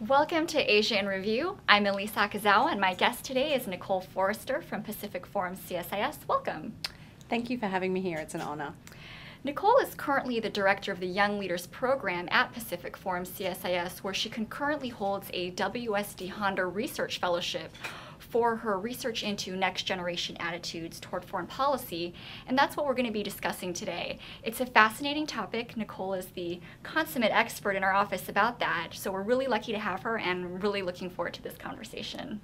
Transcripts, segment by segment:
Welcome to Asia in Review. I'm Ellise Akazawa, and my guest today is Nicole Forrester from Pacific Forum CSIS. Welcome. Thank you for having me here. It's an honor. Nicole is currently the director of the Young Leaders Program at Pacific Forum CSIS, where she concurrently holds a WSD Honda Research Fellowship for her research into next-generation attitudes toward foreign policy, and that's what we're going to be discussing today. It's a fascinating topic. Nicole is the consummate expert in our office about that, so we're really lucky to have her and really looking forward to this conversation.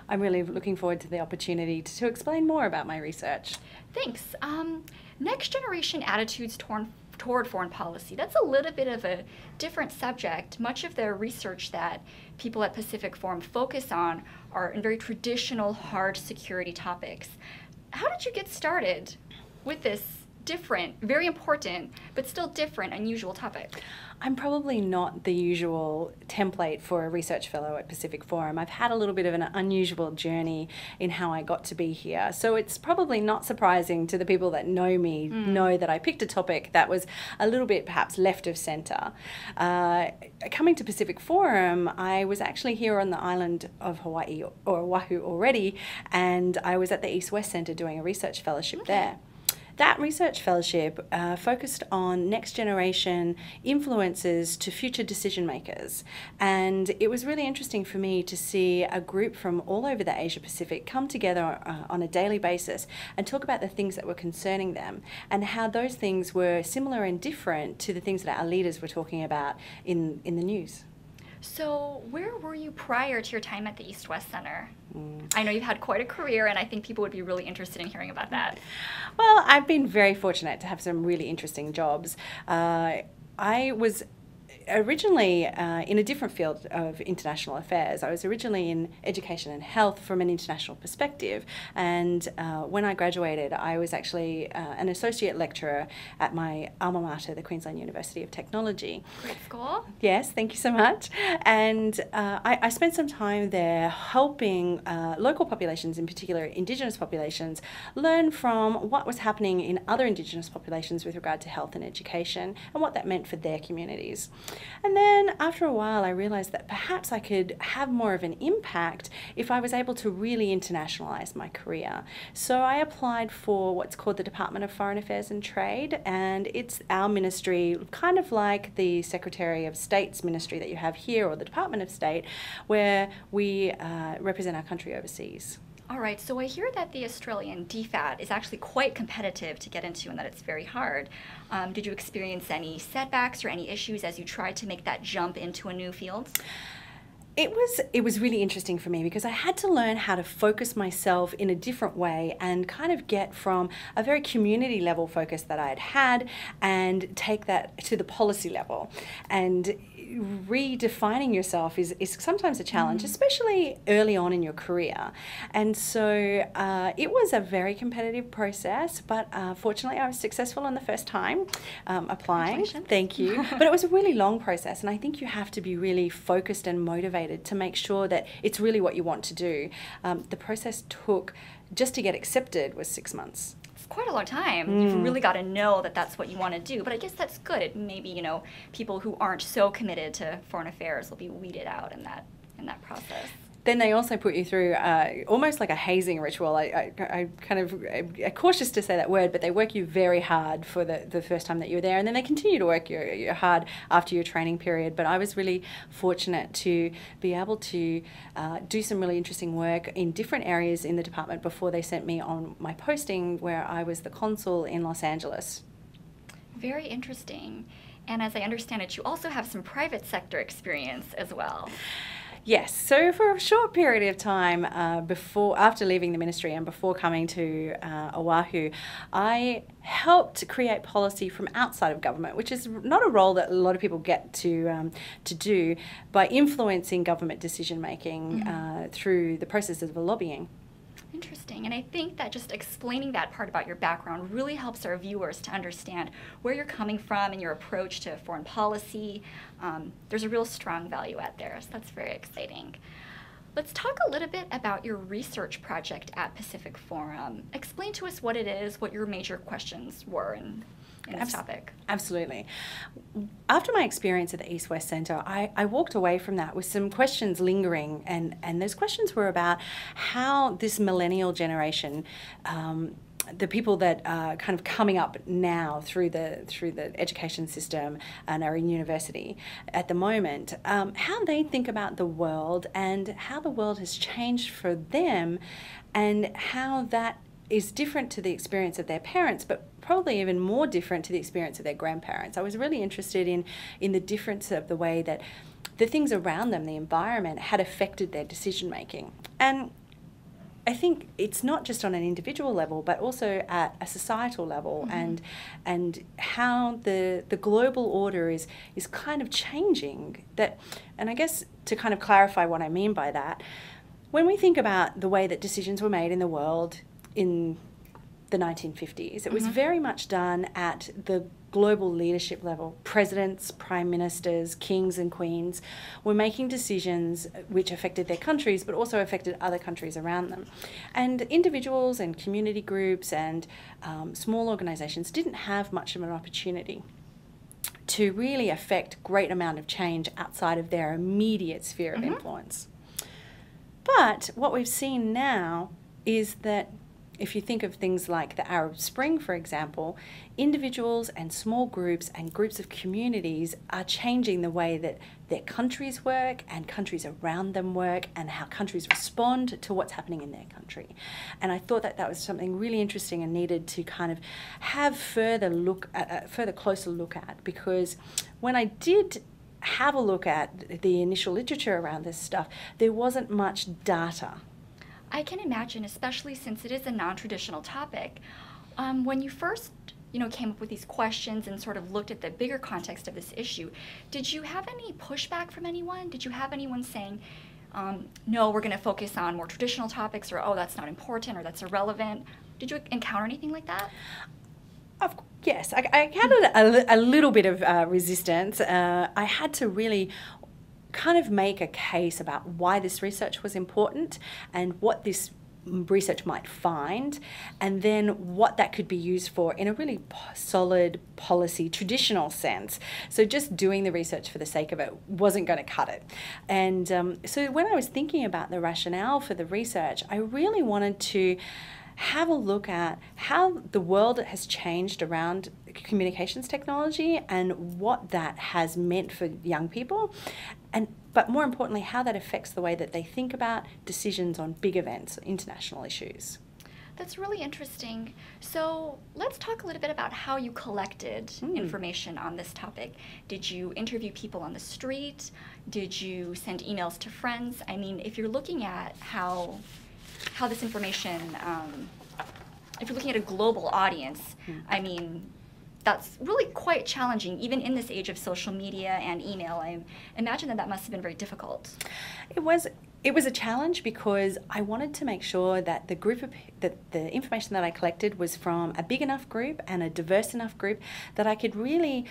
I'm really looking forward to the opportunity to explain more about my research. Thanks. Next-generation attitudes toward foreign policy. That's a little bit of a different subject. Much of the research that people at Pacific Forum focus on are in very traditional, hard security topics. How did you get started with this different, very important, but still different, unusual topic? I'm probably not the usual template for a research fellow at Pacific Forum. I've had a little bit of an unusual journey in how I got to be here. So it's probably not surprising to the people that know me, know that I picked a topic that was a little bit perhaps left of center. Coming to Pacific Forum, I was actually here on the island of Hawaii or Oahu already, and I was at the East-West Center doing a research fellowship there. That research fellowship focused on next generation influences to future decision makers, and it was really interesting for me to see a group from all over the Asia Pacific come together on a daily basis and talk about the things that were concerning them and how those things were similar and different to the things that our leaders were talking about in the news. So where were you prior to your time at the East-West Center? I know you've had quite a career, and I think people would be really interested in hearing about that. Well, I've been very fortunate to have some really interesting jobs. I was originally in a different field of international affairs. I was originally in education and health from an international perspective, and when I graduated I was actually an associate lecturer at my alma mater, the Queensland University of Technology. Great school. Yes, thank you so much. And I spent some time there helping local populations, in particular Indigenous populations, learn from what was happening in other Indigenous populations with regard to health and education and what that meant for their communities. And then after a while I realized that perhaps I could have more of an impact if I was able to really internationalize my career. So I applied for what's called the Department of Foreign Affairs and Trade, and it's our ministry, kind of like the Secretary of State's ministry that you have here or the Department of State, where we represent our country overseas. All right, so I hear that the Australian DFAT is actually quite competitive to get into and that it's very hard. Did you experience any setbacks or any issues as you tried to make that jump into a new field? It was really interesting for me because I had to learn how to focus myself in a different way and kind of get from a very community level focus that I had had and take that to the policy level. And redefining yourself is sometimes a challenge, especially early on in your career. And so it was a very competitive process, but fortunately I was successful on the first time applying. Thank you. But it was a really long process, and I think you have to be really focused and motivated to make sure that it's really what you want to do. The process took, just to get accepted, was 6 months. Quite a long time. You've really got to know that that's what you want to do, but I guess that's good. Maybe, you know, people who aren't so committed to foreign affairs will be weeded out in that process. Then they also put you through almost like a hazing ritual. I kind of I'm cautious to say that word, but they work you very hard for the first time that you're there, and then they continue to work you hard after your training period. But I was really fortunate to be able to do some really interesting work in different areas in the department before they sent me on my posting, where I was the consul in Los Angeles. Very interesting. And as I understand it, you also have some private sector experience as well. Yes, so for a short period of time after leaving the ministry and before coming to Oahu, I helped create policy from outside of government, which is not a role that a lot of people get to do, by influencing government decision making through the processes of lobbying. Interesting, and I think that just explaining that part about your background really helps our viewers to understand where you're coming from and your approach to foreign policy. There's a real strong value add there, so that's very exciting. Let's talk a little bit about your research project at Pacific Forum. Explain to us what it is, what your major questions were, and in this topic. Absolutely. After my experience at the East West Centre, I walked away from that with some questions lingering, and those questions were about how this millennial generation, the people that are kind of coming up now through the education system and are in university at the moment, how they think about the world and how the world has changed for them, and how that is different to the experience of their parents, but probably even more different to the experience of their grandparents. I was really interested in the difference of the way that the things around them, the environment, had affected their decision making. And I think it's not just on an individual level, but also at a societal level, and how the global order is kind of changing. And I guess to kind of clarify what I mean by that, when we think about the way that decisions were made in the world in the 1950s, it was very much done at the global leadership level. Presidents, prime ministers, kings and queens were making decisions which affected their countries, but also affected other countries around them. And individuals and community groups and small organisations didn't have much of an opportunity to really affect great amount of change outside of their immediate sphere of influence. But what we've seen now is that if you think of things like the Arab Spring, for example, individuals and small groups and groups of communities are changing the way that their countries work and countries around them work, and how countries respond to what's happening in their country. And I thought that was something really interesting and needed to kind of have further closer look at, because when I did have a look at the initial literature around this stuff, there wasn't much data. I can imagine, especially since it is a non-traditional topic. When you first, came up with these questions and sort of looked at the bigger context of this issue, did you have any pushback from anyone? Did you have anyone saying, no, we're going to focus on more traditional topics, or oh, that's not important, or that's irrelevant? Did you encounter anything like that? Yes, I encountered a little bit of resistance. I had to really kind of make a case about why this research was important and what this research might find, and then what that could be used for in a really solid policy traditional sense. So just doing the research for the sake of it wasn't going to cut it. And so when I was thinking about the rationale for the research, I really wanted to have a look at how the world has changed around communications technology and what that has meant for young people, but more importantly, how that affects the way that they think about decisions on big events, international issues. That's really interesting. So let's talk a little bit about how you collected information on this topic. Did you interview people on the street? Did you send emails to friends? I mean, if you're looking at how this information, if you're looking at a global audience, I mean, that's really quite challenging, even in this age of social media and email. I imagine that must have been very difficult. It was a challenge because I wanted to make sure that the information that I collected was from a big enough group and a diverse enough group that I could really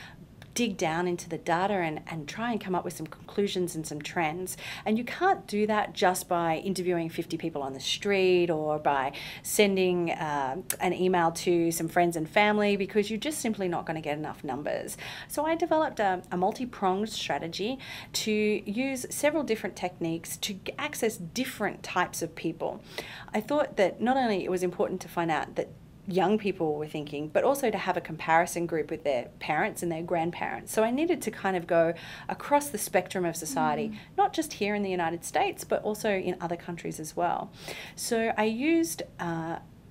dig down into the data and try and come up with some conclusions and some trends. And you can't do that just by interviewing 50 people on the street or by sending an email to some friends and family, because you're just simply not going to get enough numbers. So I developed a multi-pronged strategy to use several different techniques to access different types of people. I thought that not only it was important to find out that young people were thinking, but also to have a comparison group with their parents and their grandparents. So I needed to kind of go across the spectrum of society, not just here in the United States, but also in other countries as well. So I used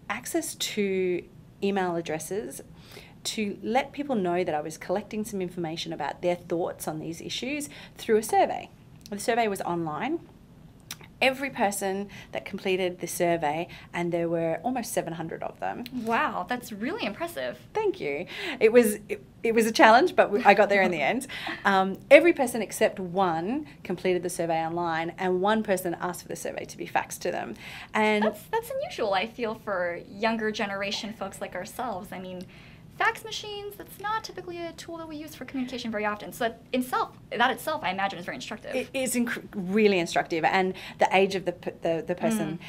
access to email addresses to let people know that I was collecting some information about their thoughts on these issues through a survey. The survey was online. Every person that completed the survey, and there were almost 700 of them. Wow, that's really impressive. Thank you. It was a challenge, but I got there in the end. Every person except one completed the survey online, and one person asked for the survey to be faxed to them. And that's unusual, I feel, for younger generation folks like ourselves. I mean, fax machines, that's not typically a tool that we use for communication very often. So that itself, I imagine, is very instructive. It is really instructive, and the age of the person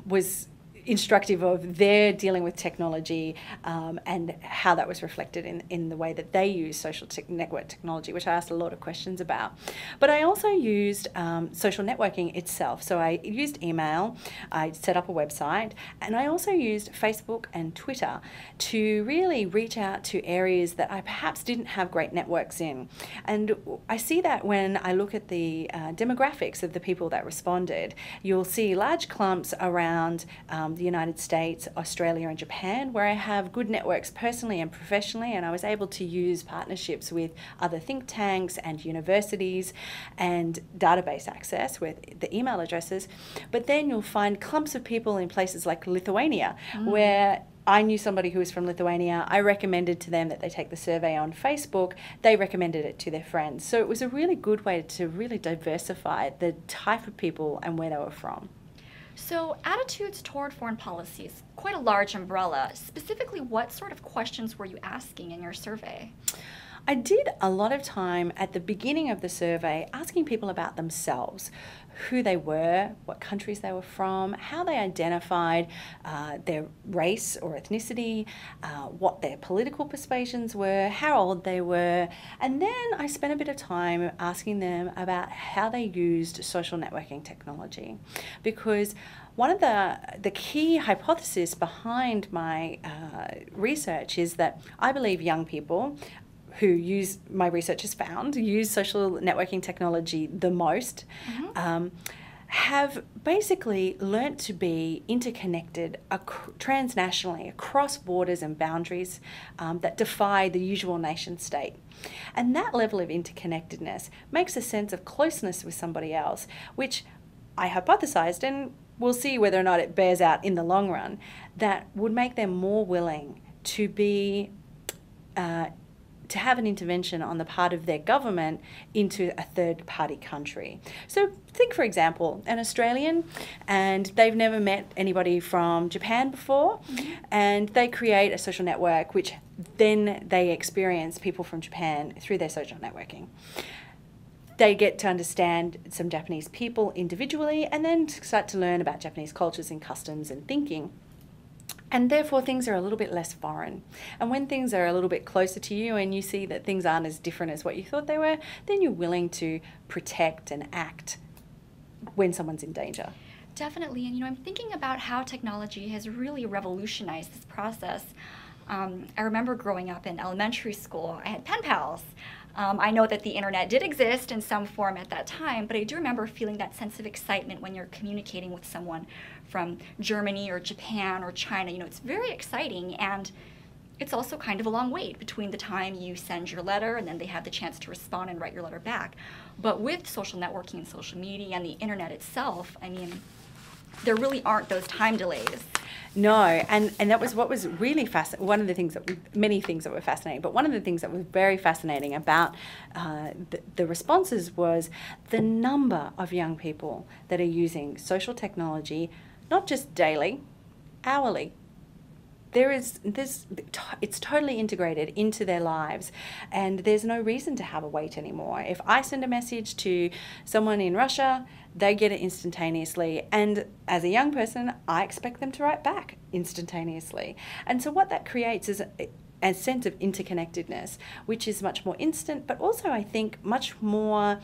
was instructive of their dealing with technology and how that was reflected in the way that they use social network technology, which I asked a lot of questions about. But I also used social networking itself. So I used email, I set up a website, and I also used Facebook and Twitter to really reach out to areas that I perhaps didn't have great networks in. And I see that when I look at the demographics of the people that responded. You'll see large clumps around the United States, Australia and Japan, where I have good networks personally and professionally, and I was able to use partnerships with other think tanks and universities and database access with the email addresses. But then you'll find clumps of people in places like Lithuania, where I knew somebody who was from Lithuania. I recommended to them that they take the survey on Facebook. They recommended it to their friends. So it was a really good way to really diversify the type of people and where they were from. So attitudes toward foreign policy is quite a large umbrella. Specifically, what sort of questions were you asking in your survey? I did a lot of time at the beginning of the survey asking people about themselves, who they were, what countries they were from, how they identified their race or ethnicity, what their political persuasions were, how old they were, and then I spent a bit of time asking them about how they used social networking technology, because one of the key hypotheses behind my research is that I believe young people who use, my research has found, use social networking technology the most, have basically learnt to be interconnected transnationally across borders and boundaries that defy the usual nation state. And that level of interconnectedness makes a sense of closeness with somebody else, which I hypothesized, and we'll see whether or not it bears out in the long run, that would make them more willing to be to have an intervention on the part of their government into a third-party country. So think, for example, an Australian, and they've never met anybody from Japan before, and they create a social network which then they experience people from Japan through their social networking. They get to understand some Japanese people individually and then start to learn about Japanese cultures and customs and thinking. And therefore, things are a little bit less foreign. And when things are a little bit closer to you and you see that things aren't as different as what you thought they were, then you're willing to protect and act when someone's in danger. Definitely. And, I'm thinking about how technology has really revolutionized this process. I remember growing up in elementary school, I had pen pals. I know that the internet did exist in some form at that time, but I do remember feeling that sense of excitement when you're communicating with someone from Germany or Japan or China. It's very exciting, and it's also kind of a long wait between the time you send your letter and then they have the chance to respond and write your letter back. But with social networking and social media and the internet itself, there really aren't those time delays. No, and that was what was really fascinating. One of the things many things that were fascinating, but one of the things that was very fascinating about the responses was the number of young people that are using social technology, not just daily, hourly. It's totally integrated into their lives, and there's no reason to have a wait anymore. If I send a message to someone in Russia, they get it instantaneously, and as a young person, I expect them to write back instantaneously. And so what that creates is a sense of interconnectedness, which is much more instant, but also I think much more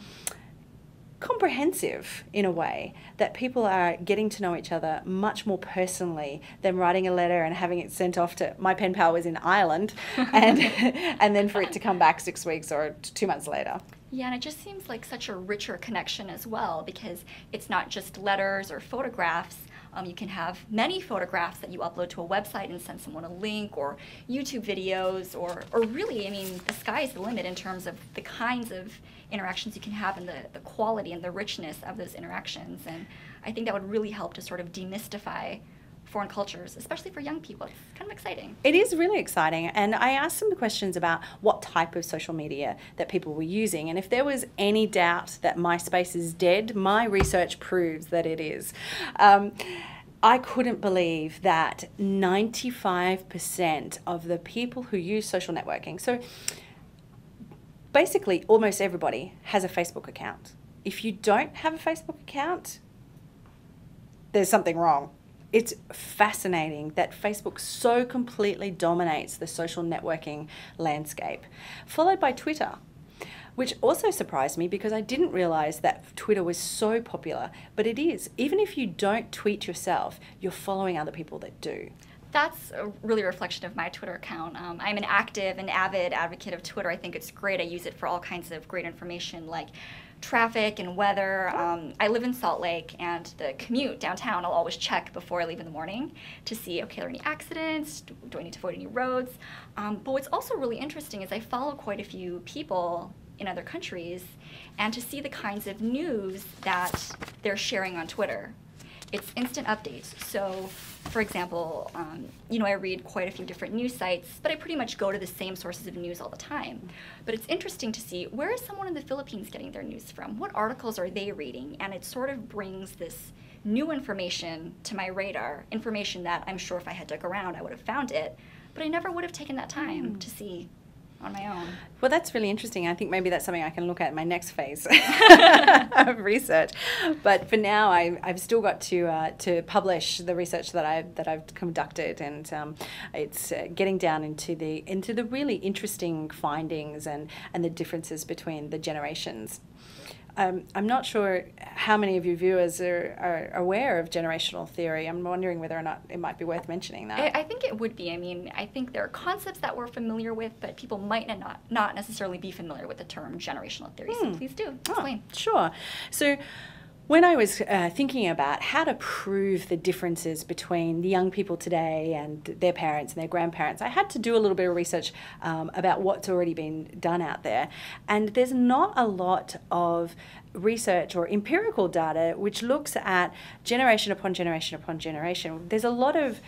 comprehensive in a way, that people are getting to know each other much more personally than writing a letter and having it sent off to, my pen pal was in Ireland, and then for it to come back 6 weeks or 2 months later. Yeah, and it just seems like such a richer connection as well, because it's not just letters or photographs. You can have many photographs that you upload to a website and send someone a link, or YouTube videos, or really, the sky's the limit in terms of the kinds of interactions you can have and the quality and the richness of those interactions. And I think that would really help to sort of demystify foreign cultures, especially for young people. It's kind of exciting. It is really exciting. And I asked some questions about what type of social media that people were using. And if there was any doubt that MySpace is dead, my research proves that it is. I couldn't believe that 95% of the people who use social networking, so basically almost everybody has a Facebook account. If you don't have a Facebook account, there's something wrong. it's fascinating that Facebook so completely dominates the social networking landscape, followed by Twitter, which also surprised me because I didn't realize that Twitter was so popular, but it is. Even if you don't tweet yourself, you're following other people that do. That's really a reflection of my Twitter account. I'm an active and avid advocate of Twitter. I think it's great. I use it for all kinds of great information like traffic and weather. I live in Salt Lake, and the commute downtown I'll always check before I leave in the morning to see, okay, are there any accidents? Do I need to avoid any roads? But what's also really interesting is I follow quite a few people in other countries, and to see the kinds of news that they're sharing on Twitter. It's instant updates. So, for example, I read quite a few different news sites, but I pretty much go to the same sources of news all the time. But it's interesting to see, where is someone in the Philippines getting their news from? What articles are they reading? And it sort of brings this new information to my radar, information that I'm sure if I had dug around, I would have found it, but I never would have taken that time to see on my own. Well, that's really interesting. I think maybe that's something I can look at in my next phase of research. But for now, I've still got to publish the research that I've conducted, and it's getting down into the really interesting findings and the differences between the generations. I'm not sure how many of your viewers are aware of generational theory. I'm wondering whether or not it might be worth mentioning that. I think it would be. I mean, I think there are concepts that we're familiar with, but people might not necessarily be familiar with the term generational theory. So please do explain. Sure. So when I was thinking about how to prove the differences between the young people today and their parents and their grandparents, I had to do a little bit of research about what's already been done out there. And there's not a lot of research or empirical data which looks at generation upon generation upon generation. There's a lot of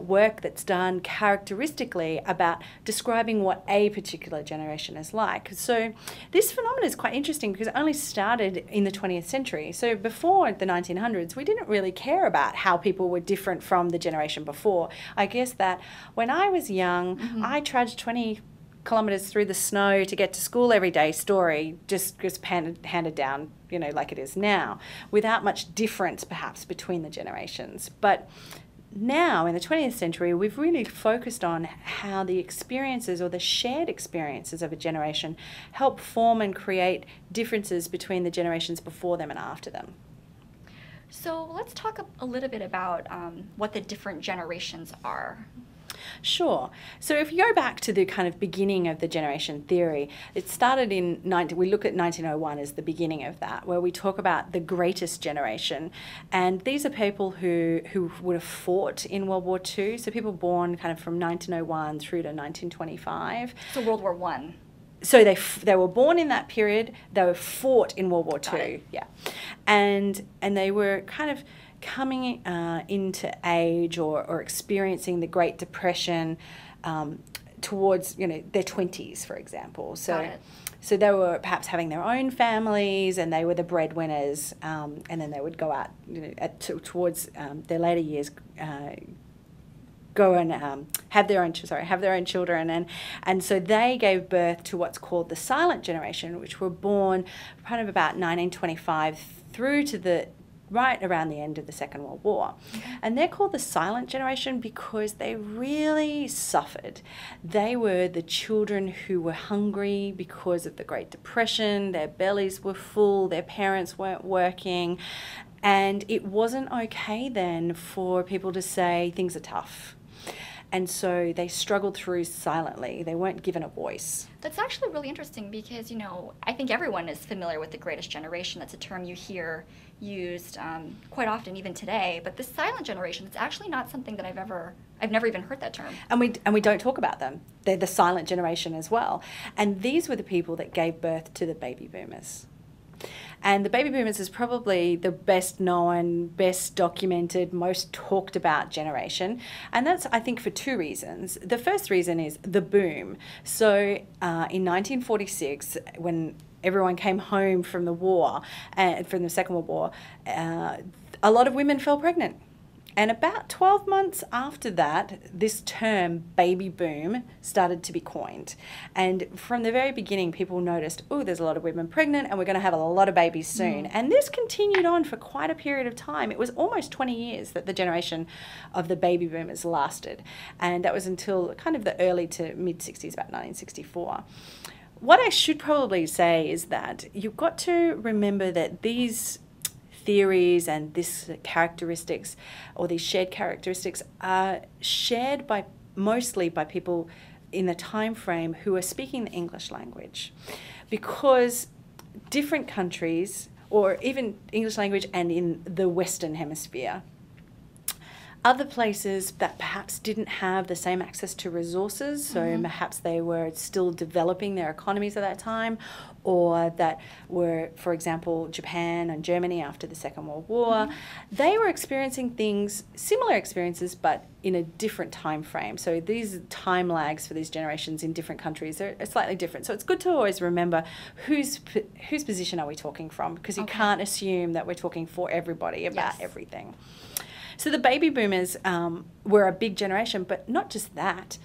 work that's done characteristically about describing what a particular generation is like. So this phenomenon is quite interesting because it only started in the 20th century. So before the 1900s, we didn't really care about how people were different from the generation before. I guess that when I was young, I trudged 20 kilometres through the snow to get to school every day story just handed down, like it is now, without much difference perhaps between the generations. But now, in the 20th century, we've really focused on how the experiences or the shared experiences of a generation help form and create differences between the generations before them and after them. So let's talk a little bit about what the different generations are. Sure. So if you go back to the kind of beginning of the generation theory, it started we look at 1901 as the beginning of that, where we talk about the greatest generation. And these are people who would have fought in World War II, so people born kind of from 1901 through to 1925. So World War I. So they were born in that period, they were fought in World War II. Yeah. And they were kind of coming into age or experiencing the Great Depression towards their 20s, for example. So they were perhaps having their own families, and they were the breadwinners, and then they would go out towards their later years, go and have their own children, and so they gave birth to what's called the silent generation, which were born kind of about 1925 through to right around the end of the Second World War. And they're called the silent generation because they really suffered. They were the children who were hungry because of the Great Depression, their bellies were full, their parents weren't working, and it wasn't okay then for people to say things are tough. And so they struggled through silently. They weren't given a voice. That's actually really interesting because, I think everyone is familiar with the greatest generation. That's a term you hear used quite often, even today. But the silent generation, it's actually not something that I've never even heard that term. And we don't talk about them. They're the silent generation as well. And these were the people that gave birth to the baby boomers. And the baby boomers is probably the best known, best documented, most talked about generation. And that's, I think, for two reasons. The first reason is the boom. So in 1946, when everyone came home from the war, from the Second World War, a lot of women fell pregnant. And about 12 months after that, this term baby boom started to be coined. And from the very beginning, people noticed, oh, there's a lot of women pregnant and we're going to have a lot of babies soon. And this continued on for quite a period of time. It was almost 20 years that the generation of the baby boomers lasted. And that was until kind of the early to mid-60s, about 1964. What I should probably say is that you've got to remember that these theories and these characteristics, or these shared characteristics, are shared by mostly by people in the time frame who are speaking the English language, because different countries, or even English language and in the Western Hemisphere, other places that perhaps didn't have the same access to resources, so perhaps they were still developing their economies at that time, or that were, for example, Japan and Germany after the Second World War, they were experiencing similar experiences, but in a different time frame. So these time lags for these generations in different countries are slightly different. So it's good to always remember whose position are we talking from, because you can't assume that we're talking for everybody about everything. So the baby boomers were a big generation, but not just that,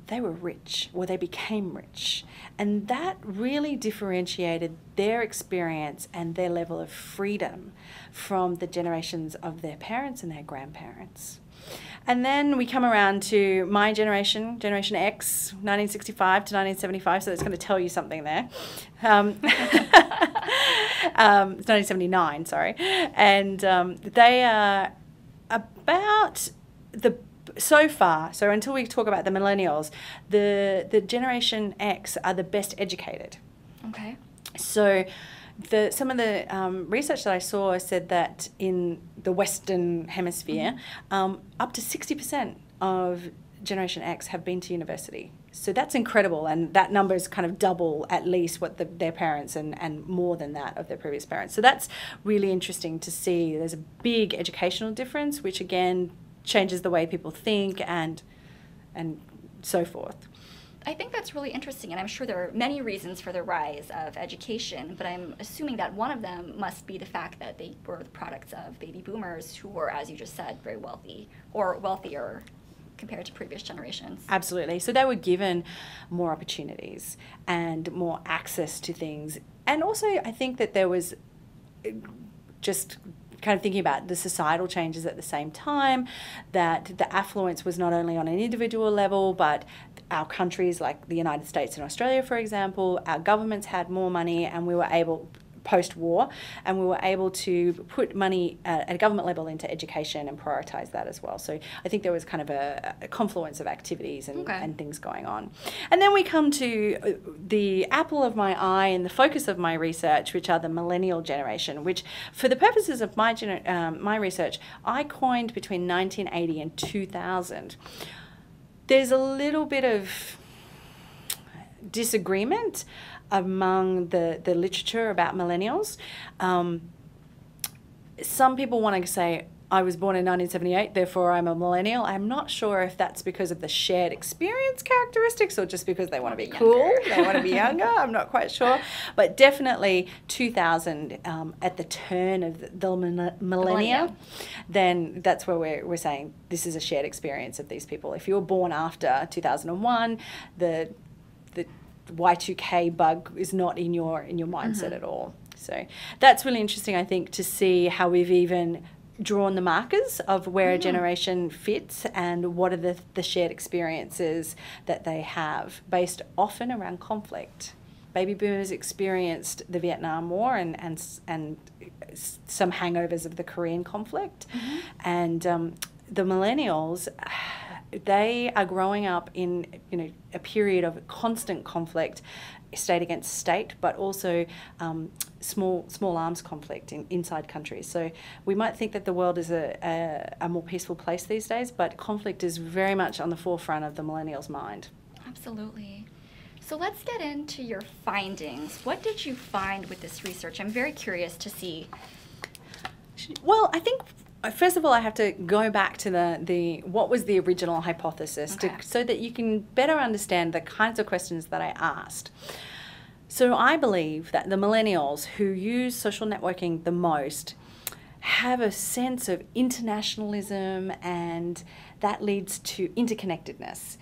they were rich, or they became rich. And that really differentiated their experience and their level of freedom from the generations of their parents and their grandparents. And then we come around to my generation, Generation X, 1965 to 1975, so that's going to tell you something there. 1979, sorry. And they are about so until we talk about the millennials, the Generation X are the best educated. Okay. So some of the research that I saw said that in the Western Hemisphere, up to 60% of Generation X have been to university. So that's incredible, and that number is kind of double at least what their parents and more than that of their previous parents. So that's really interesting to see. There's a big educational difference, which again changes the way people think and so forth. I think that's really interesting, and I'm sure there are many reasons for the rise of education, but I'm assuming that one of them must be the fact that they were the products of baby boomers who were, as you just said, very wealthy or wealthier compared to previous generations. Absolutely. So they were given more opportunities and more access to things. And also I think that there was just kind of thinking about the societal changes at the same time, that the affluence was not only on an individual level, but our countries like the United States and Australia, for example, our governments had more money, and we were able, post-war, and we were able to put money at a government level into education and prioritise that as well. So I think there was kind of a confluence of activities and things going on. And then we come to the apple of my eye and the focus of my research, which are the millennial generation, which for the purposes of my research, I coined between 1980 and 2000. There's a little bit of disagreement among the literature about millennials. Some people want to say, I was born in 1978, therefore I'm a millennial. I'm not sure if that's because of the shared experience characteristics or just because they want to be cool, they want to be younger, I'm not quite sure. But definitely 2000, at the turn of the millennia, then that's where we're saying this is a shared experience of these people. If you were born after 2001, the Y2K bug is not in your mindset at all. So that's really interesting, I think, to see how we've even drawn the markers of where a generation fits and what are the shared experiences that they have, based often around conflict. Baby boomers experienced the Vietnam War and some hangovers of the Korean conflict, and the millennials, they are growing up in a period of constant conflict, state against state, but also small arms conflict inside countries. So we might think that the world is a more peaceful place these days, but conflict is very much on the forefront of the millennials' mind. Absolutely. So let's get into your findings. What did you find with this research? I'm very curious to see. Well, I think first of all, I have to go back to what was the original hypothesis, so that you can better understand the kinds of questions that I asked. So I believe that the millennials who use social networking the most have a sense of internationalism, and that leads to interconnectedness.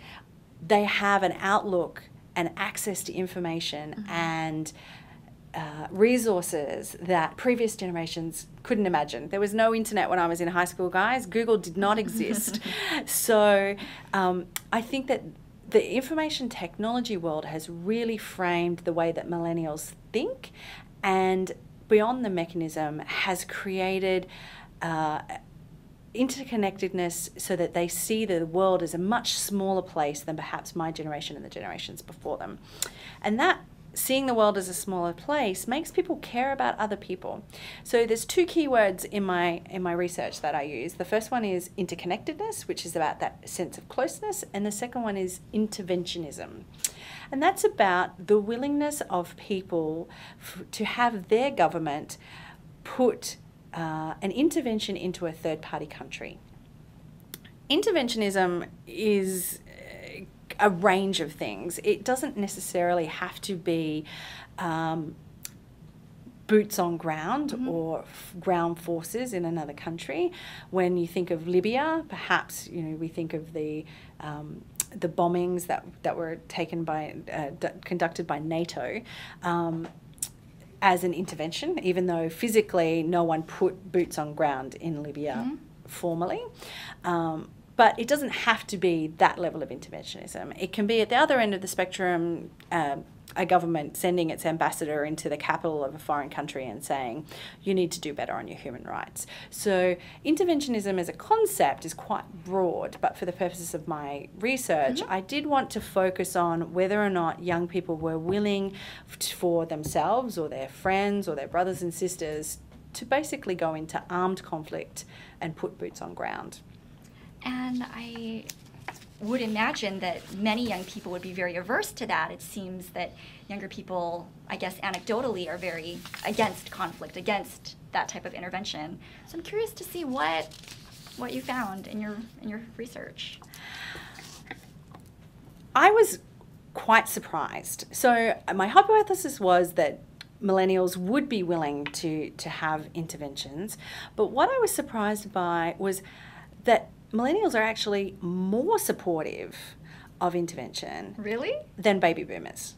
They have an outlook and access to information and resources that previous generations couldn't imagine. There was no internet when I was in high school, guys. Google did not exist. So I think that the information technology world has really framed the way that millennials think, and beyond the mechanism has created interconnectedness so that they see the world as a much smaller place than perhaps my generation and the generations before them. And that seeing the world as a smaller place makes people care about other people. So there's two keywords in my research that I use. The first one is interconnectedness, which is about that sense of closeness, and the second one is interventionism. And that's about the willingness of people to have their government put an intervention into a third-party country. Interventionism is a range of things. It doesn't necessarily have to be boots on ground or ground forces in another country. When you think of Libya, perhaps we think of the bombings that were taken by conducted by NATO as an intervention, even though physically no one put boots on ground in Libya formally. But it doesn't have to be that level of interventionism. It can be at the other end of the spectrum, a government sending its ambassador into the capital of a foreign country and saying, you need to do better on your human rights. So interventionism as a concept is quite broad, but for the purposes of my research, I did want to focus on whether or not young people were willing for themselves or their friends or their brothers and sisters to basically go into armed conflict and put boots on ground. And I would imagine that many young people would be very averse to that. It seems that younger people, I guess anecdotally, are very against conflict, against that type of intervention. So I'm curious to see what you found in your research. I was quite surprised. So my hypothesis was that millennials would be willing to have interventions, but what I was surprised by was that millennials are actually more supportive of intervention than baby boomers.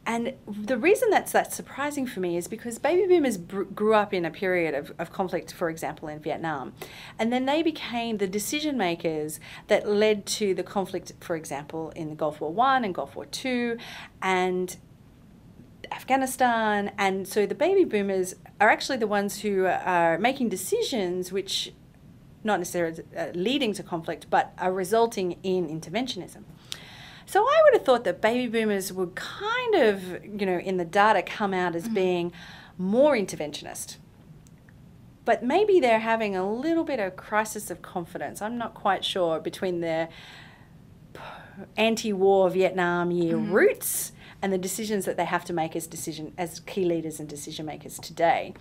And the reason that's surprising for me is because baby boomers grew up in a period of conflict, for example, in Vietnam. And then they became the decision makers that led to the conflict, for example, in the Gulf War I and Gulf War II and Afghanistan. And so the baby boomers are actually the ones who are making decisions which not necessarily leading to conflict, but are resulting in interventionism. So I would have thought that baby boomers would kind of, in the data come out as being more interventionist. But maybe they're having a little bit of crisis of confidence. I'm not quite sure between their anti-war Vietnam year roots and the decisions that they have to make as key leaders and decision makers today.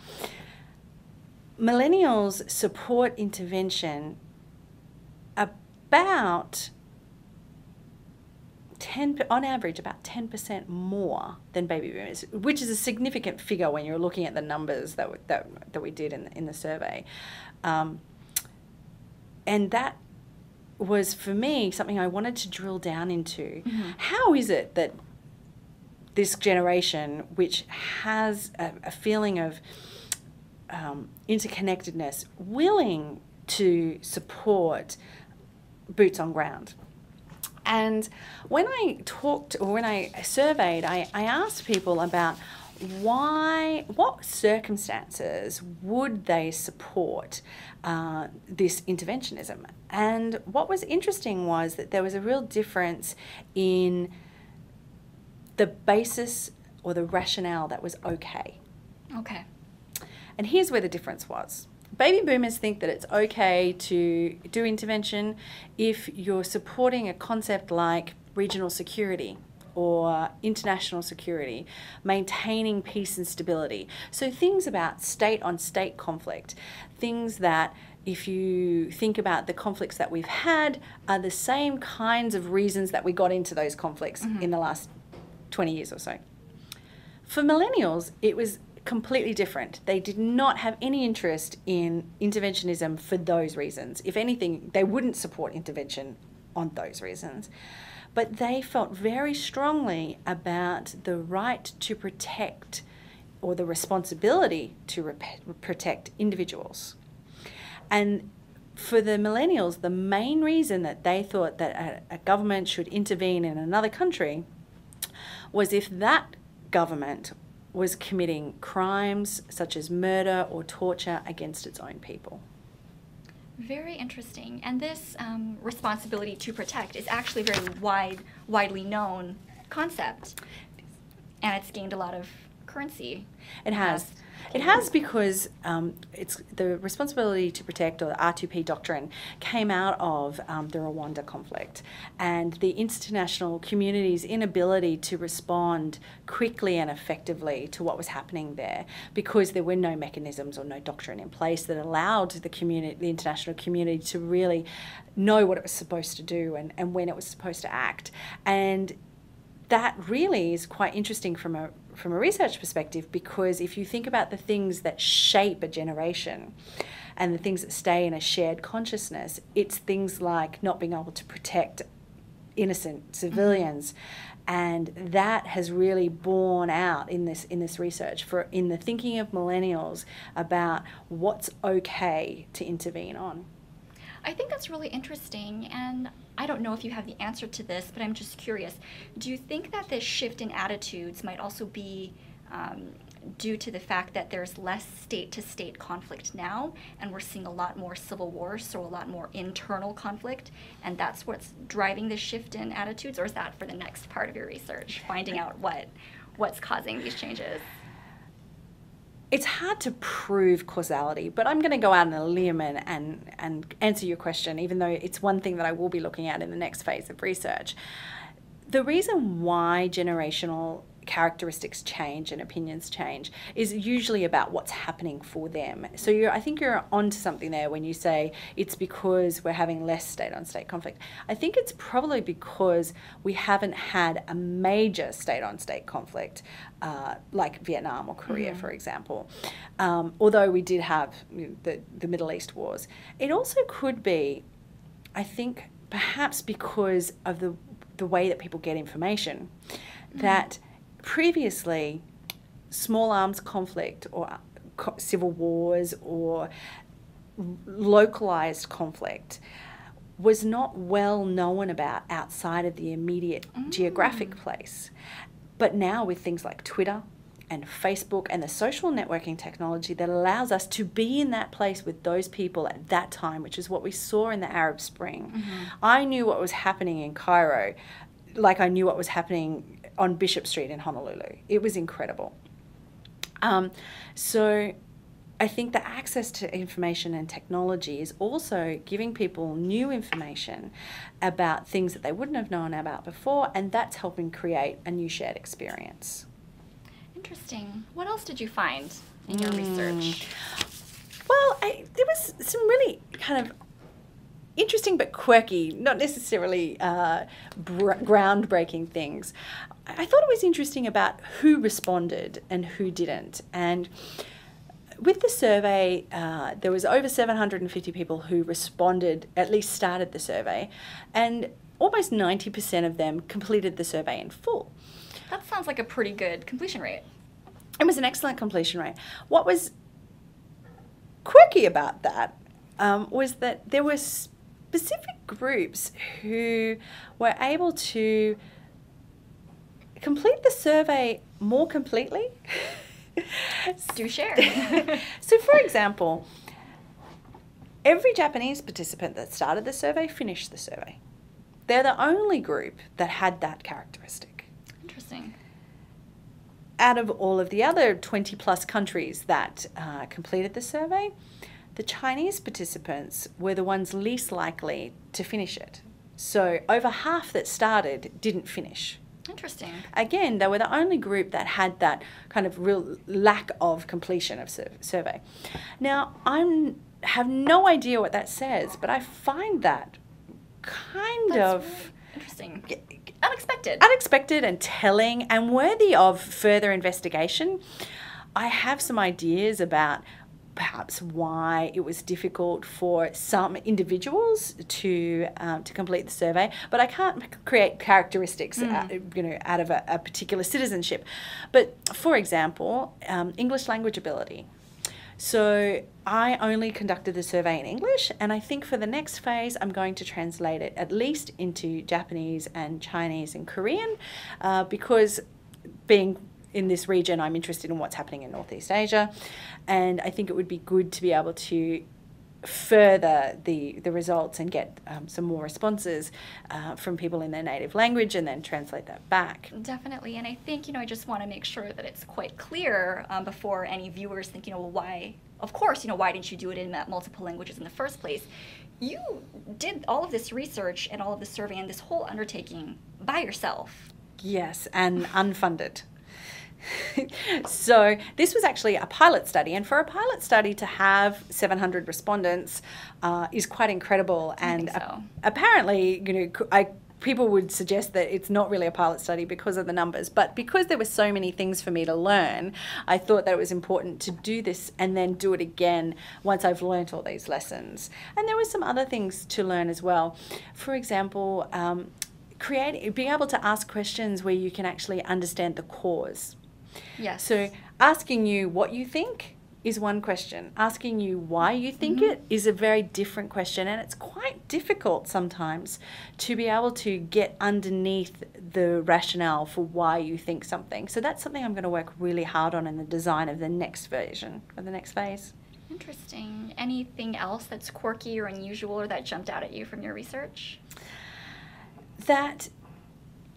Millennials support intervention about on average, about 10% more than baby boomers, which is a significant figure when you're looking at the numbers that we did in the survey. And that was, for me, something I wanted to drill down into. How is it that this generation, which has a feeling of interconnectedness, willing to support boots on ground? And when I surveyed, I asked people about what circumstances would they support this interventionism. And what was interesting was that there was a real difference in the basis or the rationale that was okay. Okay. And here's where the difference was. Baby boomers think that it's okay to do intervention if you're supporting a concept like regional security or international security, maintaining peace and stability. So things about state-on-state conflict, things that, if you think about the conflicts that we've had, are the same kinds of reasons that we got into those conflicts in the last 20 years or so. For millennials, it was completely different. They did not have any interest in interventionism for those reasons. If anything, they wouldn't support intervention on those reasons. But they felt very strongly about the right to protect, or the responsibility to protect individuals. And for the millennials, the main reason that they thought that a government should intervene in another country was if that government was committing crimes such as murder or torture against its own people. Very interesting. And this responsibility to protect is actually a very widely known concept. And it's gained a lot of currency. It has. It has, because it's the responsibility to protect, or the R2P doctrine, came out of the Rwanda conflict, and the international community's inability to respond quickly and effectively to what was happening there, because there were no mechanisms or no doctrine in place that allowed the international community to really know what it was supposed to do and when it was supposed to act. And that really is quite interesting from a research perspective, because if you think about the things that shape a generation and the things that stay in a shared consciousness, it's things like not being able to protect innocent civilians. And that has really borne out in this research, in the thinking of millennials about what's okay to intervene on. I think that's really interesting, and I don't know if you have the answer to this, but I'm just curious. Do you think that this shift in attitudes might also be due to the fact that there's less state-to-state conflict now, and we're seeing a lot more civil wars, so a lot more internal conflict, and that's what's driving this shift in attitudes? Or is that for the next part of your research, finding out what's causing these changes? It's hard to prove causality, but I'm going to go out on a limb and answer your question, even though it's one thing that I will be looking at in the next phase of research. The reason why generational characteristics change and opinions change is usually about what's happening for them. So I think you're onto something there when you say it's because we're having less state-on-state conflict. I think it's probably because we haven't had a major state-on-state conflict like Vietnam or Korea, for example, although we did have the Middle East wars. It also could be, I think, perhaps because of the way that people get information, that previously small arms conflict or civil wars or localized conflict was not well known about outside of the immediate geographic place. But now with things like Twitter and Facebook and the social networking technology that allows us to be in that place with those people at that time, which is what we saw in the Arab Spring. I knew what was happening in Cairo like I knew what was happening on Bishop Street in Honolulu. It was incredible. So I think the access to information and technology is also giving people new information about things that they wouldn't have known about before, and that's helping create a new shared experience. Interesting. What else did you find in your research? Well, there was some really kind of interesting but quirky, not necessarily groundbreaking things. I thought it was interesting about who responded and who didn't. And with the survey, there was over 750 people who responded, at least started the survey, and almost 90% of them completed the survey in full. That sounds like a pretty good completion rate. It was an excellent completion rate. What was quirky about that was that there were specific groups who were able to complete the survey more completely. Do share. So, for example, every Japanese participant that started the survey finished the survey. They're the only group that had that characteristic. Interesting. Out of all of the other 20 plus countries that completed the survey, the Chinese participants were the ones least likely to finish it. So over half that started didn't finish. Interesting. Again, they were the only group that had that kind of real lack of completion of survey. Now, I have no idea what that says, but I find that That's really interesting. Unexpected. Unexpected and telling and worthy of further investigation. I have some ideas about perhaps why it was difficult for some individuals to complete the survey, but I can't create characteristics out of a particular citizenship. But for example, English language ability. So I only conducted the survey in English, and I think for the next phase I'm going to translate it at least into Japanese and Chinese and Korean, because being in this region, I'm interested in what's happening in Northeast Asia, and I think it would be good to be able to further the results and get some more responses from people in their native language and then translate that back. Definitely, and I think, I just want to make sure that it's quite clear before any viewers think, well, why, of course, why didn't you do it in multiple languages in the first place? You did all of this research and all of this survey and this whole undertaking by yourself. Yes, and unfunded. So this was actually a pilot study, and for a pilot study to have 700 respondents is quite incredible. And so. Apparently, people would suggest that it's not really a pilot study because of the numbers, but because there were so many things for me to learn, I thought that it was important to do this and then do it again once I've learned all these lessons. And there were some other things to learn as well. For example, being able to ask questions where you can actually understand the cause. Yes. So asking you what you think is one question. Asking you why you think it is a very different question, and it's quite difficult sometimes to be able to get underneath the rationale for why you think something. So that's something I'm going to work really hard on in the design of the next version, or the next phase. Interesting. Anything else that's quirky or unusual or that jumped out at you from your research? That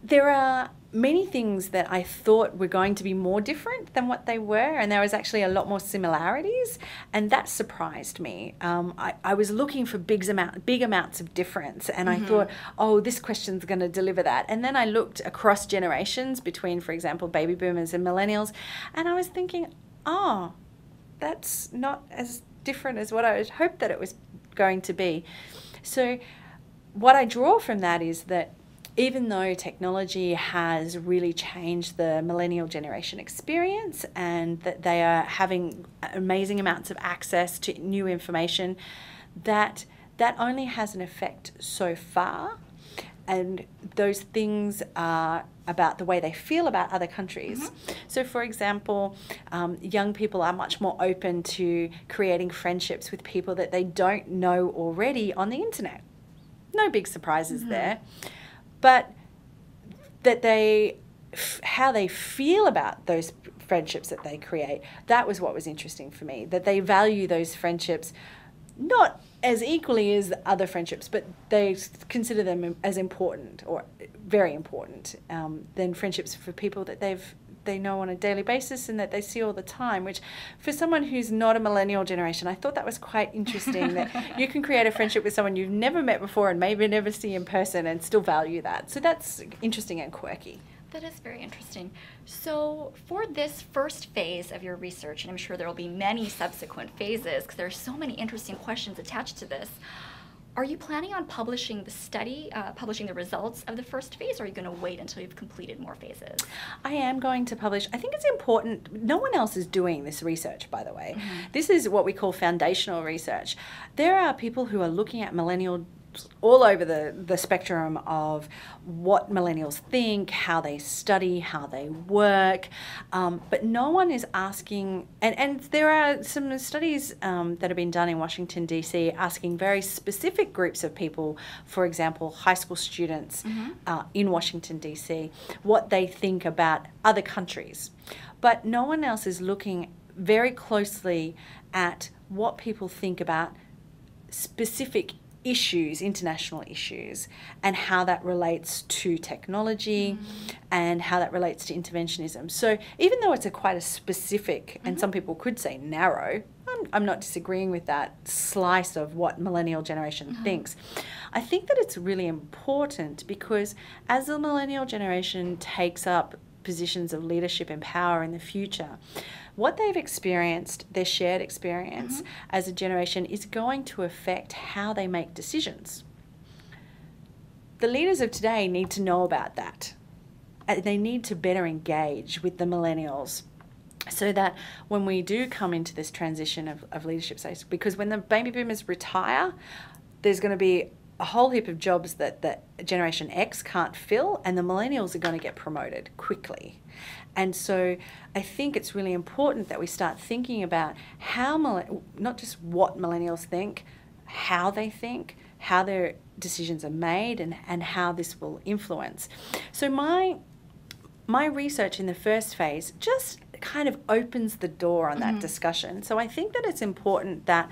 there are many things that I thought were going to be more different than what they were, and there was actually a lot more similarities, and that surprised me. I was looking for big amounts of difference, and I thought, oh, this question's going to deliver that. And then I looked across generations between, for example, baby boomers and millennials, and I was thinking, oh, that's not as different as what I had hoped that it was going to be. So what I draw from that is that even though technology has really changed the millennial generation experience and that they are having amazing amounts of access to new information, that only has an effect so far. And those things are about the way they feel about other countries. So, for example, young people are much more open to creating friendships with people that they don't know already on the internet. No big surprises there. But that how they feel about those friendships that they create, that was what was interesting for me, that they value those friendships not as equally as other friendships, but they consider them as important or very important than friendships for people that they know on a daily basis and that they see all the time, which for someone who's not a millennial generation, I thought that was quite interesting, that you can create a friendship with someone you've never met before and maybe never see in person and still value that. So that's interesting and quirky. That is very interesting. So for this first phase of your research, and I'm sure there will be many subsequent phases because there are so many interesting questions attached to this, are you planning on publishing the study, publishing the results of the first phase, or are you going to wait until you've completed more phases? I am going to publish. I think it's important. No one else is doing this research, by the way. This is what we call foundational research. There are people who are looking at millennial all over the spectrum of what millennials think, how they study, how they work, but no one is asking, and there are some studies that have been done in Washington, D.C. asking very specific groups of people, for example, high school students in Washington, D.C., what they think about other countries. But no one else is looking very closely at what people think about specific issues, international issues, and how that relates to technology and how that relates to interventionism. So even though it's quite a specific, and some people could say narrow, I'm not disagreeing with that slice of what millennial generation thinks. I think that it's really important because as the millennial generation takes up positions of leadership and power in the future, what they've experienced, their shared experience as a generation, is going to affect how they make decisions. The leaders of today need to know about that. They need to better engage with the millennials so that when we do come into this transition of leadership stage, because when the baby boomers retire, there's going to be a whole heap of jobs that Generation X can't fill, and the millennials are going to get promoted quickly. And so I think it's really important that we start thinking about how, not just what millennials think, how they think, how their decisions are made, and how this will influence. So my research in the first phase just kind of opens the door on that discussion. So I think that it's important that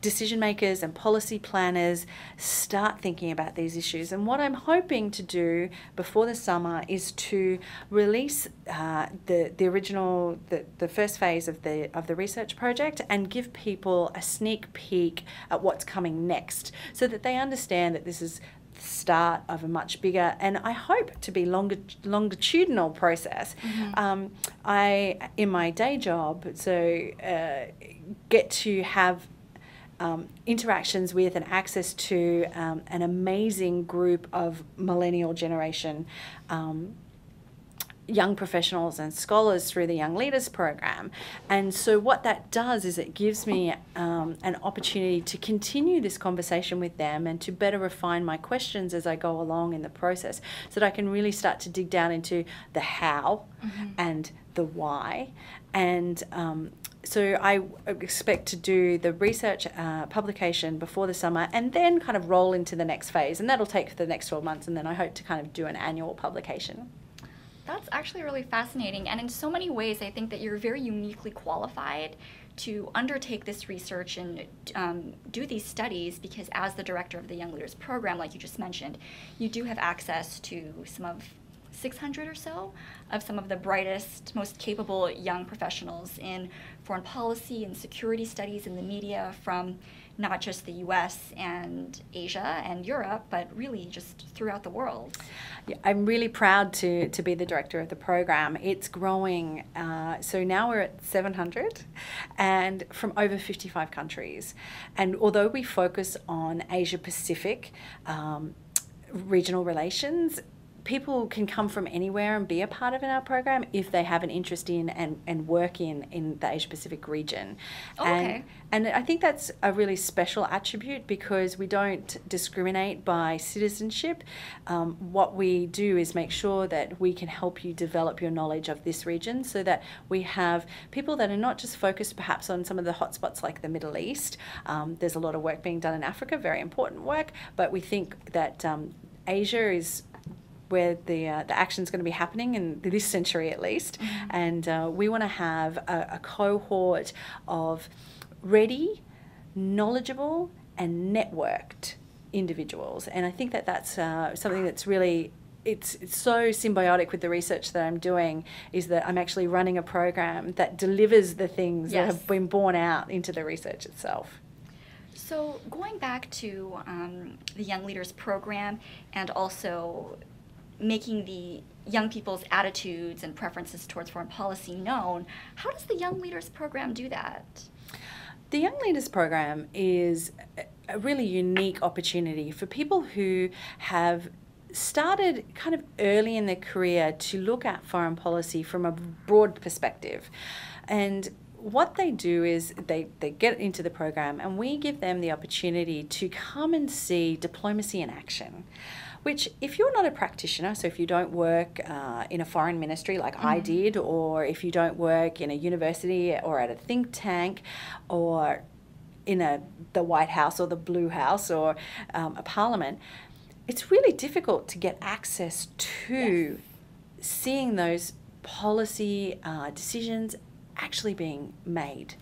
decision makers and policy planners start thinking about these issues. And what I'm hoping to do before the summer is to release the first phase of the research project and give people a sneak peek at what's coming next, so that they understand that this is the start of a much bigger, and I hope to be longitudinal process. I, in my day job, get to have interactions with and access to an amazing group of millennial generation young professionals and scholars through the Young Leaders Program. And so what that does is it gives me an opportunity to continue this conversation with them and to better refine my questions as I go along in the process, so that I can really start to dig down into the how and the why. And so I expect to do the research publication before the summer, and then kind of roll into the next phase. And that'll take the next 12 months, and then I hope to kind of do an annual publication. That's actually really fascinating. And in so many ways, I think that you're very uniquely qualified to undertake this research and do these studies, because as the director of the Young Leaders Program, like you just mentioned, you do have access to some of 600 or so of some of the brightest, most capable young professionals in foreign policy and security studies in the media from not just the US and Asia and Europe, but really just throughout the world. Yeah, I'm really proud to be the director of the program. It's growing. So now we're at 700 and from over 55 countries. And although we focus on Asia Pacific regional relations, people can come from anywhere and be a part of our program if they have an interest in and work in the Asia Pacific region. Okay. And I think that's a really special attribute, because we don't discriminate by citizenship. What we do is make sure that we can help you develop your knowledge of this region, so that we have people that are not just focused perhaps on some of the hotspots like the Middle East. There's a lot of work being done in Africa, very important work, but we think that Asia is where the action's going to be happening in this century at least. And we want to have a cohort of ready, knowledgeable and networked individuals. And I think that that's something that's really, it's so symbiotic with the research that I'm doing, is that I'm actually running a program that delivers the things that have been born out into the research itself. So going back to the Young Leaders Program, and also making the young people's attitudes and preferences towards foreign policy known, how does the Young Leaders Program do that? The Young Leaders Program is a really unique opportunity for people who have started kind of early in their career to look at foreign policy from a broad perspective. And what they do is they get into the program, and we give them the opportunity to come and see diplomacy in action. Which, if you're not a practitioner, so if you don't work in a foreign ministry like I did, or if you don't work in a university or at a think tank, or in the White House or the Blue House or a parliament, it's really difficult to get access to seeing those policy decisions actually being made.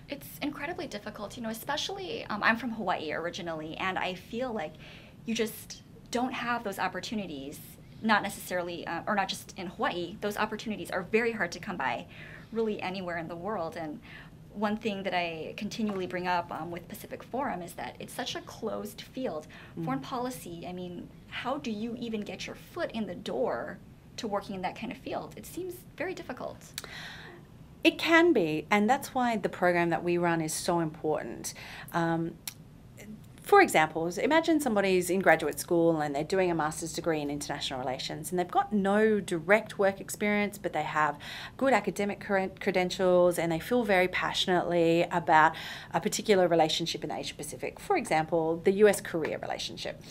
It's incredibly difficult, especially I'm from Hawaii originally, and I feel like you just don't have those opportunities, not necessarily, or not just in Hawaii. Those opportunities are very hard to come by really anywhere in the world. And one thing that I continually bring up with Pacific Forum is that it's such a closed field. Foreign policy, I mean, how do you even get your foot in the door to working in that kind of field? It seems very difficult. It can for example, imagine somebody's in graduate school and they're doing a master's degree in international relations and they've got no direct work experience, but they have good academic credentials and they feel very passionately about a particular relationship in the Asia Pacific. For example, the US-Korea relationship.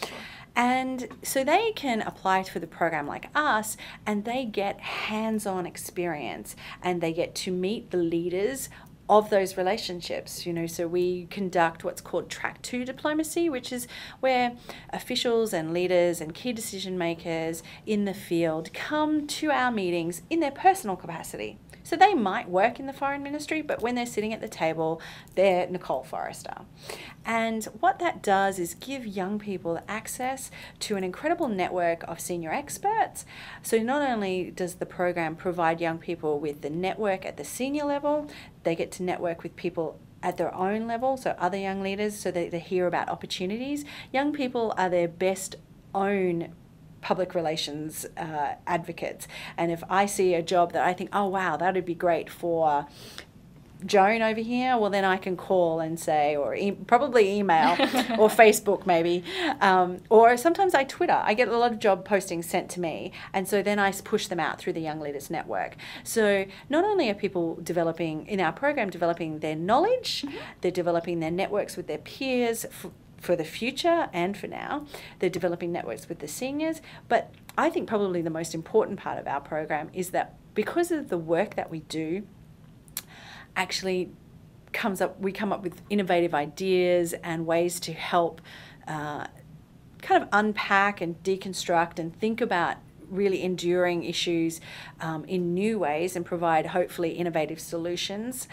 And so they can apply for the program like us and they get hands-on experience and they get to meet the leaders of those relationships, so we conduct what's called Track 2 diplomacy, which is where officials and leaders and key decision makers in the field come to our meetings in their personal capacity. So they might work in the foreign ministry, but when they're sitting at the table, they're Nicole Forrester. And what that does is give young people access to an incredible network of senior experts. So not only does the program provide young people with the network at the senior level, they get to network with people at their own level, so other young leaders, so they hear about opportunities. Young people are their best own public relations advocates. And if I see a job that I think, oh wow, that would be great for Joan over here, well then I can call and say, or probably email or Facebook maybe, or sometimes I Twitter. I get a lot of job postings sent to me, and so then I push them out through the Young Leaders Network. So not only are people developing, in our program, developing their knowledge, they're developing their networks with their peers for the future and for now. They're developing networks with the seniors, but I think probably the most important part of our program is that because of the work that we do, actually we come up with innovative ideas and ways to help kind of unpack and deconstruct and think about really enduring issues in new ways and provide hopefully innovative solutions,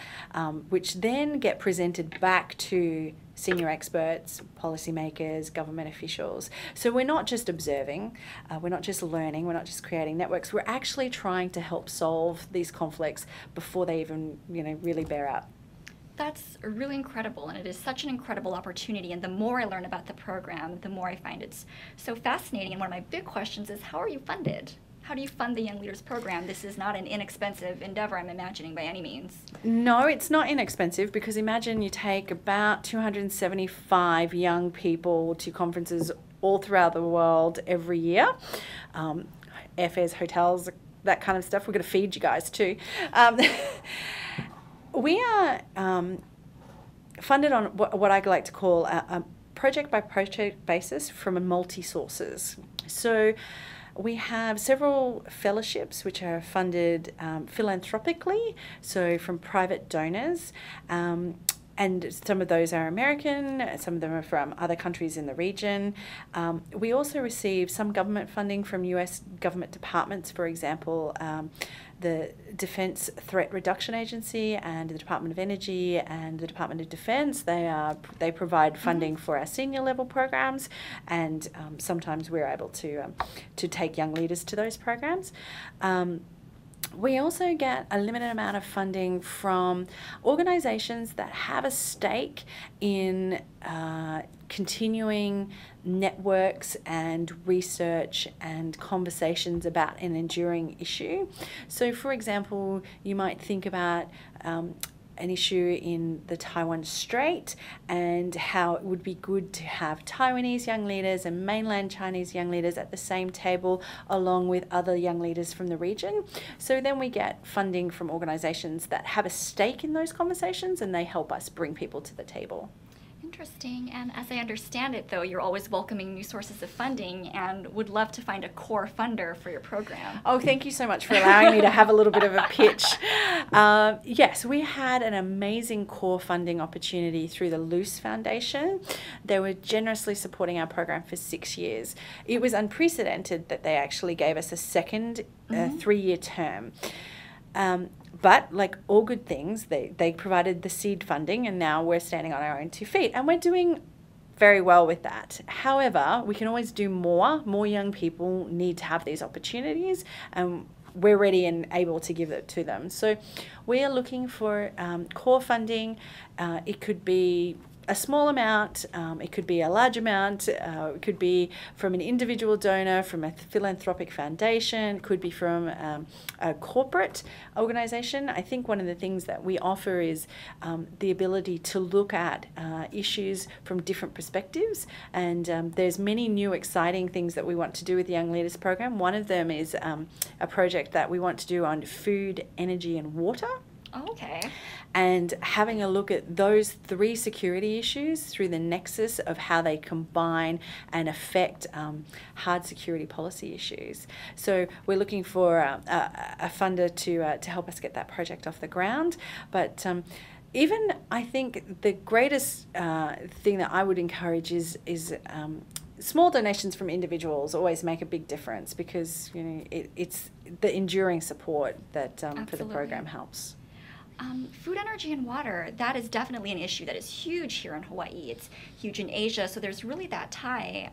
which then get presented back to senior experts, policymakers, government officials. So we're not just observing, we're not just learning, we're not just creating networks, we're actually trying to help solve these conflicts before they even really bear out. That's really incredible, and it is such an incredible opportunity, and the more I learn about the program, the more I find it's so fascinating. And one of my big questions is, how are you funded? How do you fund the Young Leaders Program? This is not an inexpensive endeavor, I'm imagining, by any means. No, it's not inexpensive, because imagine you take about 275 young people to conferences all throughout the world every year. Airfares, hotels, that kind of stuff. We're going to feed you guys too. We are funded on what I like to call a project-by-project basis from multi-sources. So we have several fellowships which are funded philanthropically, so from private donors. And some of those are American, some of them are from other countries in the region. We also receive some government funding from US government departments, for example, the Defense Threat Reduction Agency and the Department of Energy and the Department of Defense. They provide funding for our senior level programs, and sometimes we're able to take young leaders to those programs. We also get a limited amount of funding from organisations that have a stake in continuing networks and research and conversations about an enduring issue. So, for example, you might think about an issue in the Taiwan Strait and how it would be good to have Taiwanese young leaders and mainland Chinese young leaders at the same table along with other young leaders from the region. So then we get funding from organisations that have a stake in those conversations, and they help us bring people to the table. Interesting. And as I understand it, though, you're always welcoming new sources of funding and would love to find a core funder for your program. Oh, thank you so much for allowing me to have a little bit of a pitch. Yes, we had an amazing core funding opportunity through the Luce Foundation. They were generously supporting our program for 6 years. It was unprecedented that they actually gave us a second 3-year term. But like all good things, they provided the seed funding, and now we're standing on our own 2 feet, and we're doing very well with that. However, we can always do more. More young people need to have these opportunities, and we're ready and able to give it to them. So we are looking for core funding. It could be a small amount, it could be a large amount, it could be from an individual donor, from a philanthropic foundation, it could be from a corporate organisation. I think one of the things that we offer is the ability to look at issues from different perspectives, and there's many new exciting things that we want to do with the Young Leaders Program. One of them is a project that we want to do on food, energy and water. Oh, okay. And having a look at those three security issues through the nexus of how they combine and affect hard security policy issues. So we're looking for a funder to help us get that project off the ground. But even I think the greatest thing that I would encourage is small donations from individuals always make a big difference, because it's the enduring support that for the program helps. Food, energy, and water, that is definitely an issue that is huge here in Hawaii. It's huge in Asia, so there's really that tie.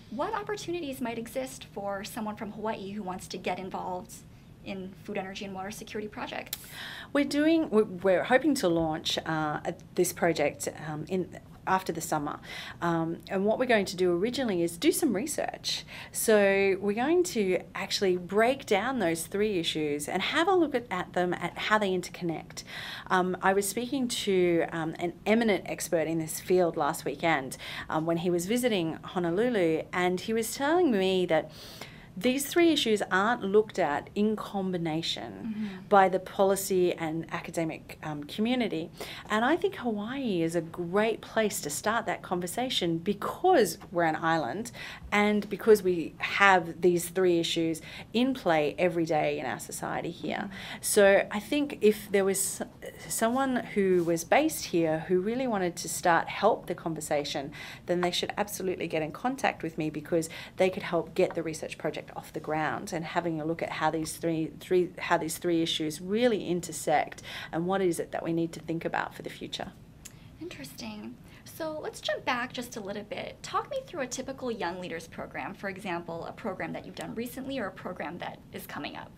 What opportunities might exist for someone from Hawaii who wants to get involved in food, energy, and water security projects? We're hoping to launch this project after the summer. And what we're going to do originally is do some research. So we're going to actually break down those three issues and have a look at them, at how they interconnect. I was speaking to an eminent expert in this field last weekend when he was visiting Honolulu, and he was telling me that these three issues aren't looked at in combination by the policy and academic community. And I think Hawaii is a great place to start that conversation, because we're an island and because we have these three issues in play every day in our society here. So I think if there was someone who was based here who really wanted to help the conversation, then they should absolutely get in contact with me, because they could help get the research project off the ground and having a look at how these three issues really intersect and what is it that we need to think about for the future. Interesting. So let's jump back just a little bit. Talk me through a typical Young Leaders program, for example, a program that you've done recently or a program that is coming up.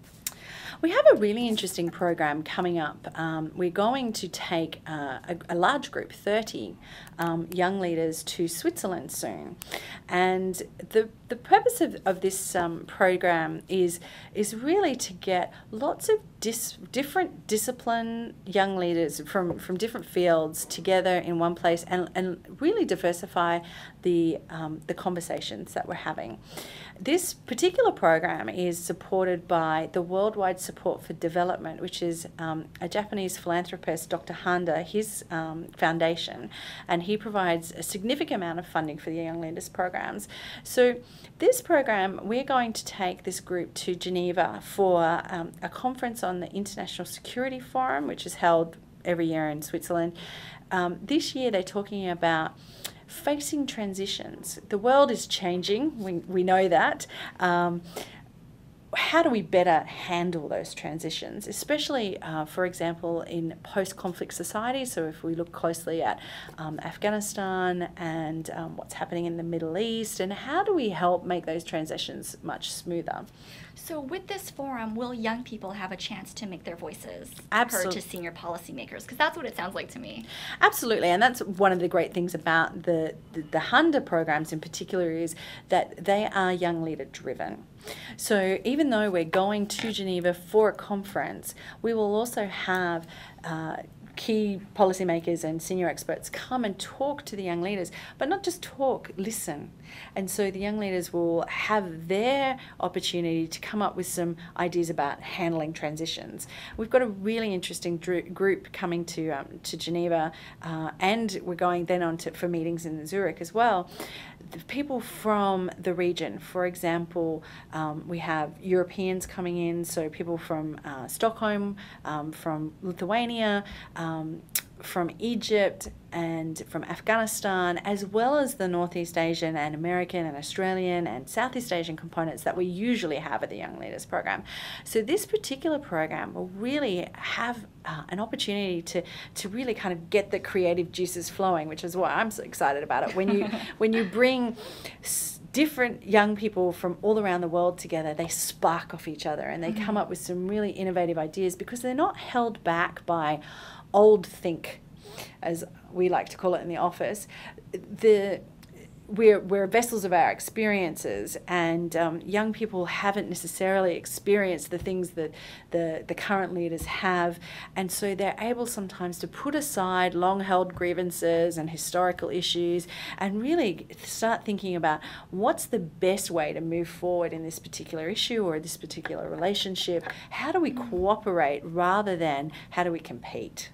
We have a really interesting program coming up. We're going to take a large group, 30 young leaders, to Switzerland soon. And the purpose of this program is really to get lots of different discipline young leaders from different fields together in one place, and really diversify the conversations that we're having. This particular program is supported by the Worldwide Support for Development, which is a Japanese philanthropist, Dr. Handa, his foundation, and he provides a significant amount of funding for the Young Leaders programs. So this program, we're going to take this group to Geneva for a conference on the International Security Forum, which is held every year in Switzerland. This year they're talking about facing transitions. The world is changing, we know that. How do we better handle those transitions, especially, for example, in post-conflict societies? So if we look closely at Afghanistan and what's happening in the Middle East, and how do we help make those transitions much smoother? So with this forum, will young people have a chance to make their voices heard to senior policymakers? Because that's what it sounds like to me. Absolutely, and that's one of the great things about the Handa programs in particular, is that they are young leader driven. So even though we're going to Geneva for a conference, we will also have key policymakers and senior experts come and talk to the young leaders, but not just talk, listen. And so the young leaders will have their opportunity to come up with some ideas about handling transitions. We've got a really interesting group coming to Geneva, and we're going then on for meetings in Zurich as well. The people from the region, for example, we have Europeans coming in, so people from Stockholm, from Lithuania, from Egypt and from Afghanistan, as well as the Northeast Asian and American and Australian and Southeast Asian components that we usually have at the Young Leaders Program. So this particular program will really have an opportunity to really kind of get the creative juices flowing, which is why I'm so excited about it. When you bring different young people from all around the world together, they spark off each other and they come up with some really innovative ideas, because they're not held back by old think. as we like to call it in the office, we're vessels of our experiences, and young people haven't necessarily experienced the things that the current leaders have, and so they're able sometimes to put aside long-held grievances and historical issues and really start thinking about what's the best way to move forward in this particular issue or this particular relationship. How do we cooperate rather than how do we compete?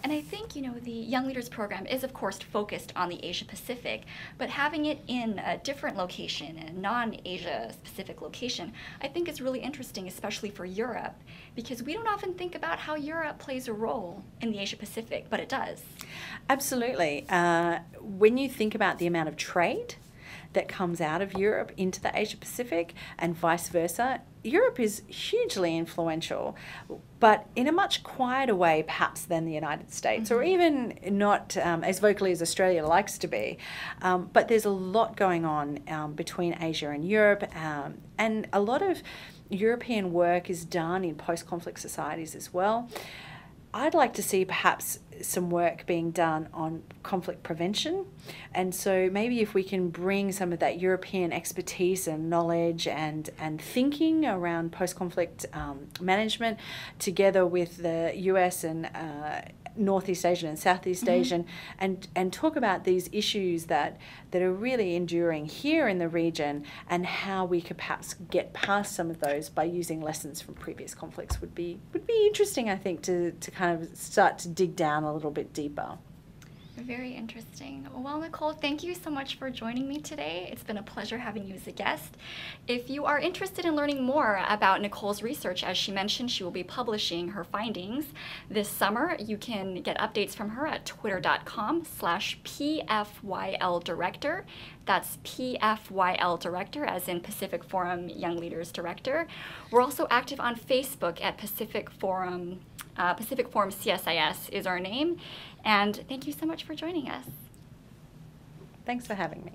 And I think, you know, the Young Leaders Program is, of course, focused on the Asia Pacific, but having it in a different location, a non-Asia Pacific location, I think is really interesting, especially for Europe, because we don't often think about how Europe plays a role in the Asia Pacific, but it does. Absolutely. When you think about the amount of trade that comes out of Europe into the Asia Pacific and vice versa, Europe is hugely influential, but in a much quieter way perhaps than the United States, or even not as vocally as Australia likes to be. But there's a lot going on between Asia and Europe, and a lot of European work is done in post-conflict societies as well. I'd like to see perhaps some work being done on conflict prevention, and so maybe if we can bring some of that European expertise and knowledge and thinking around post-conflict management together with the US and Northeast Asian and Southeast Asian, and talk about these issues that are really enduring here in the region, and how we could perhaps get past some of those by using lessons from previous conflicts would be interesting, I think, to kind of start to dig down a little bit deeper. Very interesting. Well, Nicole, thank you so much for joining me today. It's been a pleasure having you as a guest. If you are interested in learning more about Nicole's research, as she mentioned, she will be publishing her findings this summer. You can get updates from her at twitter.com/PFYL Director. That's PFYL Director, as in Pacific Forum Young Leaders Director. We're also active on Facebook at Pacific Forum CSIS is our name. And thank you so much for joining us. Thanks for having me.